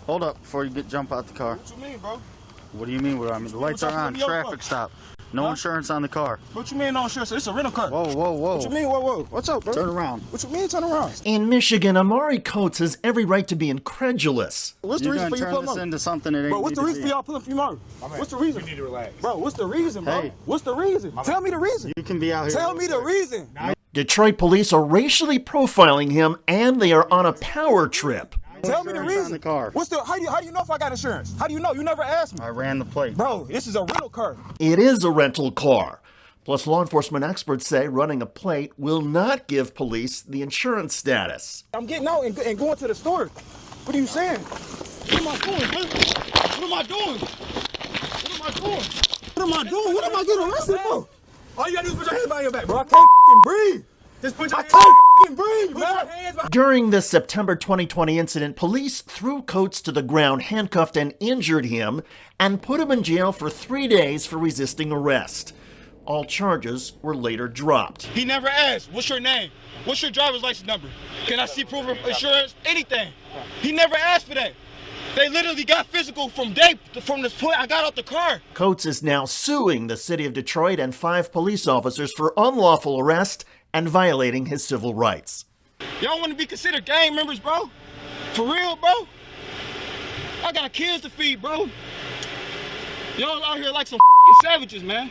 Hold up before you jump out the car. What you mean, bro? What do you mean? The lights are on. Traffic stop. No insurance on the car. What you mean no insurance? It's a rental car. Whoa, whoa, whoa. What you mean, whoa? What's up, bro? Turn around. What you mean, turn around? In Michigan, Amari Coates has every right to be incredulous. What's the reason for you turn pulling this over? into something it ain't. Bro, what's the reason for y'all pulling for you over? What's the reason? You need to relax. Bro, what's the reason, bro? Hey. What's the reason? Tell me the reason. You can be out here. Tell me the reason. Detroit police are racially profiling him, and they are on a power trip. Tell me the reason. On the car. How do you know if I got insurance? How do you know? You never asked me. I ran the plate. Bro, this is a rental car. It is a rental car. Plus, law enforcement experts say running a plate will not give police the insurance status. I'm getting out and going to the store. What are you saying? What am I doing, man? What am I doing? What am I doing? What am I doing? What am I getting arrested for? All you gotta do is put your hands behind your back, bro. I can't breathe. Just put your hands behind breathe, man. During this September 2020 incident, police threw Coates to the ground, handcuffed and injured him, and put him in jail for 3 days for resisting arrest. All charges were later dropped. He never asked, what's your name? What's your driver's license number? Can I see proof of insurance? Anything. He never asked for that. They literally got physical from this point I got out the car. Coates is now suing the city of Detroit and 5 police officers for unlawful arrest and violating his civil rights. Y'all want to be considered gang members, bro? For real, bro? I got kids to feed, bro. Y'all out here like some savages, man.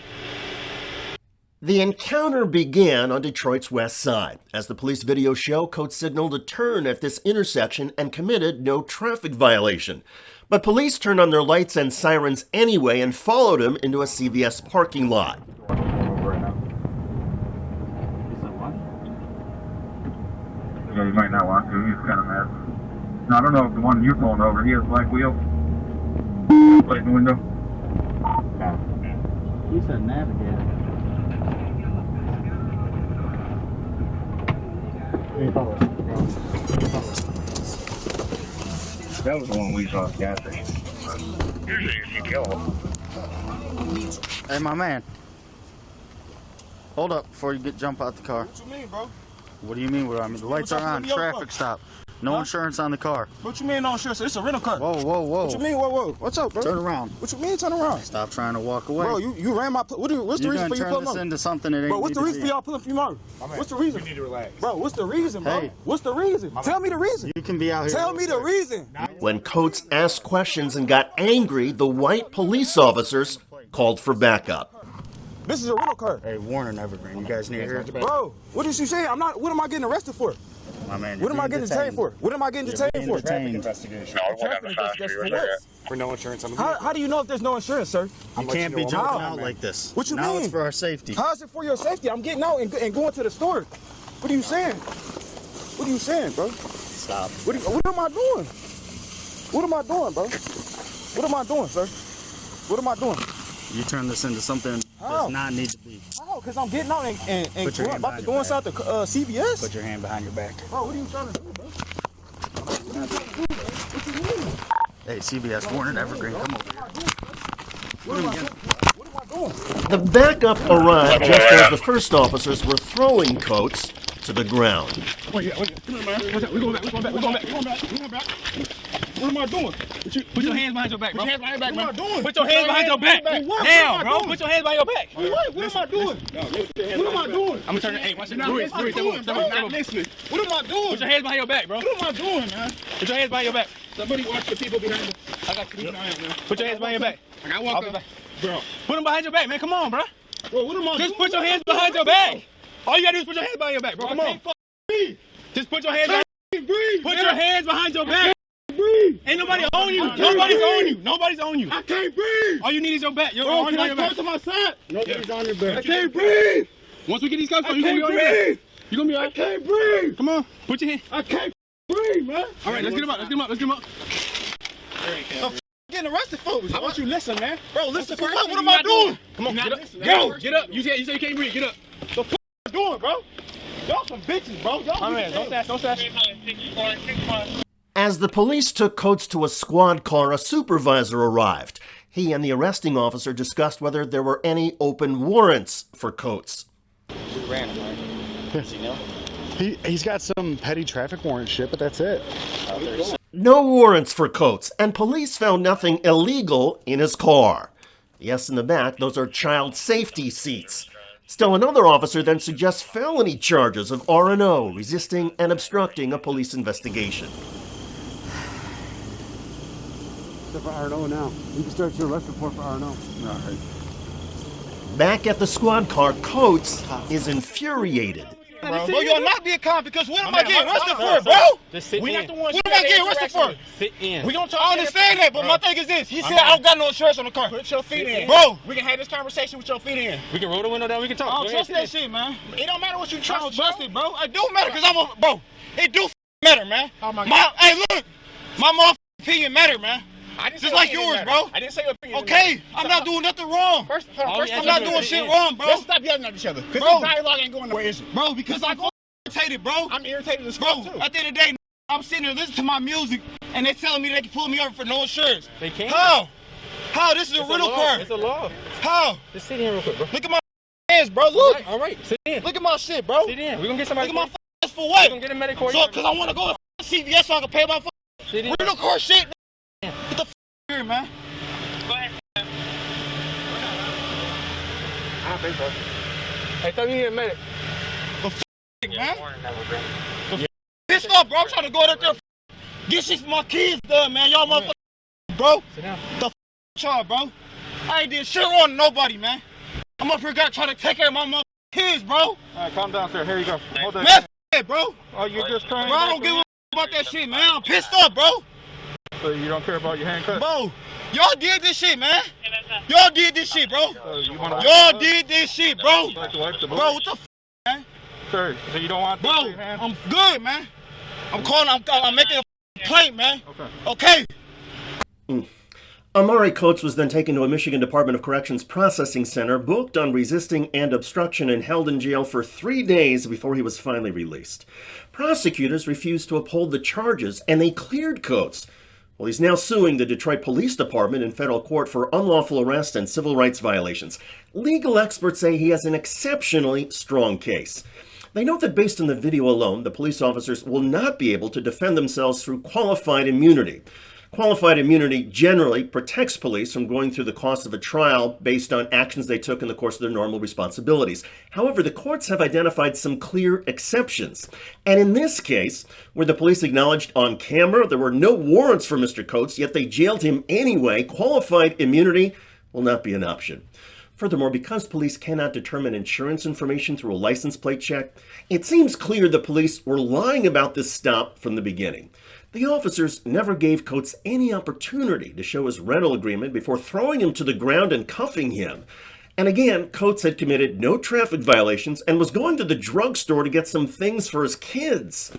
The encounter began on Detroit's west side. As the police videos show, Coates signaled a turn at this intersection and committed no traffic violation. But police turned on their lights and sirens anyway and followed him into a CVS parking lot. Yeah, you might not want to. He's kind of mad. No, I don't know if the one you're pulling over, he has black wheels. Plate in the window. Yeah. He said navigator. That was the one we saw at the gas station. Usually if you kill him. Hey, my man. Hold up before you jump out the car. What you mean, bro? What do you mean? The lights are on. Traffic stop. No insurance on the car. What you mean no insurance? It's a rental car. Whoa, whoa, whoa. What you mean, whoa? What's up, bro? Turn around. What you mean turn around? Stop trying to walk away. Bro, you ran my... what's the reason for you pulling turn this over? into something it ain't. Bro, what's the reason for y'all pulling for you over? What's the reason? You need to relax. Bro, what's the reason, bro? Hey. What's the reason? Tell me the reason. You can be out here. Tell me the reason. When Coates asked questions and got angry, the white police officers called for backup. This is a rental car. Hey, Warren Evergreen, you guys need to hear it? Bro, what did you say? What am I getting arrested for? My man, What am I getting detained for? What am I getting detained for? Investigation. No, we're on the side street right there. For no insurance on the vehicle. How do you know if there's no insurance, sir? You can't be jumping out like this. What you now mean? It's for our safety. How is it for your safety? I'm getting out and going to the store. What are you saying? What are you saying, bro? Stop. What am I doing? What am I doing, bro? What am I doing, sir? What am I doing? You turn this into something does not need to be. How? Because I'm getting out and Put your hand about to behind go your inside the CVS? Put your hand behind your back. Bro, what are you trying to do, bro? Hey, CBS, Warren Evergreen, come over here. What am I doing? The backup arrived just as the first officers were throwing Coates to the ground. Wait, come here, man. We're going back. What am I doing? Put your hands behind your back, bro. Put your hands behind your back, What am I man. doing? Put your hands behind your back. Now, bro. Put your hands behind your back. What am I doing? What am I doing? I'm gonna turn. Hey, watch it. What am I doing, bro? What am I doing? Put your hands behind your back, bro. What am I doing, man? Put your hands behind your back. Somebody watch the people behind me. I got you. Put your hands behind your back. I got walk up. Bro. Put them behind your back, man. Come on, bro. Bro, what am I doing? Just put your hands behind your back. All you gotta do is put your hands behind your back, bro. Come on. Just put your hands behind. Put your hands behind your back. Ain't nobody on you. Nobody's on you. Nobody's on you. I can't breathe. All you need is your back. Your Bro, arms can on I your come back. to my side? Nobody's on your back. I can't breathe. Once we get these cuffs I on, you gonna be can't on your back. breathe. You gonna be I alright. can't breathe. Come on. Put your hand. I can't breathe, man. All right, let's get him up. Let's get him up. Let's get him up. Getting arrested for? How about you listen, man? Bro, listen for First what? thing What am you I gotta doing? do. Come on, You're get not up. listening. Yo, get up. You say you can't breathe. Get up. The f you doing, bro? Y'all some bitches, bro. Y'all My man, don't sass. Don't sass. As the police took Coates to a squad car, a supervisor arrived. He and the arresting officer discussed whether there were any open warrants for Coates. We ran him, right? Does he know? He's got some petty traffic warrant shit, but that's it. No warrants for Coates, and police found nothing illegal in his car. Yes, in the back, those are child safety seats. Still, another officer then suggests felony charges of R&O, resisting and obstructing a police investigation. Except for R&O now. You can start your arrest report for R&O. All right. Back at the squad car, Coates is infuriated. Bro, you'll not be a cop because what am I getting arrested for, bro? Just sit We in. not the ones. What am I getting arrested for? Sit in. We don't talk. I understand that, but my thing is this. He said I don't got no insurance on the car. Put your feet in. Bro, we can have this conversation with your feet in. We can roll the window down. We can talk. I don't trust that shit, man. It don't matter what you trust, trust it, bro. It do matter because I'm a bro. It do matter, man. Oh my God. Hey, look, my motherfucking opinion matter, man. Just like yours, bro. I didn't say your opinion. Okay, I'm not doing nothing wrong. First, I'm not doing shit wrong, bro. Let's stop yelling at each other. Because Bro. this dialogue ain't going nowhere, is it? Bro, because I'm irritated, bro. I'm irritated as Bro, fuck, too. at the end of the day, I'm sitting there listening to my music, and they telling me they can pull me over for no insurance. They can't. How? How? This is a It's rental law. car. It's a law. How? Just sit here real quick, bro. Look at my hands, bro. Look. All right. Sit in. Look at my shit, bro. Sit in. We're going to get somebody. Look at my ass for We're what? going to get a medical. So, because I want to go to CVS so I can pay my Sit in. rental car shit. Get the here, man. Go ahead. I think so. Hey, tell me you need a medic. Man. Pissed off, bro. I'm trying to go out there get shit for my kids done, man. Y'all motherfuckers, bro. Sit down. The y'all, bro. I ain't did shit wrong to nobody, man. I'm up here trying to take care of my motherfucking kids, bro. All right, calm down, sir. Here you go. Hold that. Man, f bro. Oh, you're just crying. Bro, I don't give a about that shit, man. I'm pissed off, bro. So you don't care about your handcuffs? Bro, y'all did this shit, man. Y'all did this shit, bro. So you want to Y'all did this shit, bro. like to wipe the Bro, bullet? what the f, man? Sir, so you don't want this Bro, in your hand? I'm good, man. I'm making a complaint, man. Okay. Okay. Amari Coates was then taken to a Michigan Department of Corrections processing center, booked on resisting and obstruction, and held in jail for 3 days before he was finally released. Prosecutors refused to uphold the charges, and they cleared Coates. Well, he's now suing the Detroit Police Department in federal court for unlawful arrest and civil rights violations. Legal experts say he has an exceptionally strong case. They note that based on the video alone, the police officers will not be able to defend themselves through qualified immunity. Qualified immunity generally protects police from going through the cost of a trial based on actions they took in the course of their normal responsibilities. However, the courts have identified some clear exceptions. And in this case, where the police acknowledged on camera there were no warrants for Mr. Coates, yet they jailed him anyway, qualified immunity will not be an option. Furthermore, because police cannot determine insurance information through a license plate check, it seems clear the police were lying about this stop from the beginning. The officers never gave Coates any opportunity to show his rental agreement before throwing him to the ground and cuffing him. And again, Coates had committed no traffic violations and was going to the drugstore to get some things for his kids.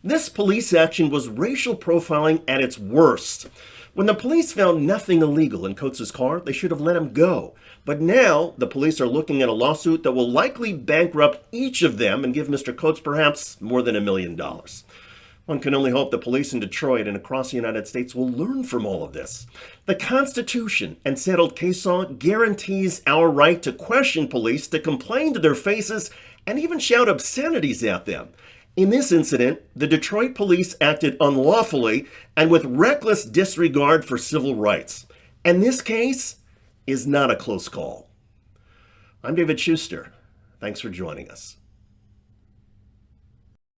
This police action was racial profiling at its worst. When the police found nothing illegal in Coates' car, they should have let him go. But now, the police are looking at a lawsuit that will likely bankrupt each of them and give Mr. Coates perhaps more than $1 million. One can only hope the police in Detroit and across the United States will learn from all of this. The Constitution and settled case law guarantees our right to question police, to complain to their faces, and even shout obscenities at them. In this incident, the Detroit police acted unlawfully and with reckless disregard for civil rights. And this case is not a close call. I'm David Shuster. Thanks for joining us.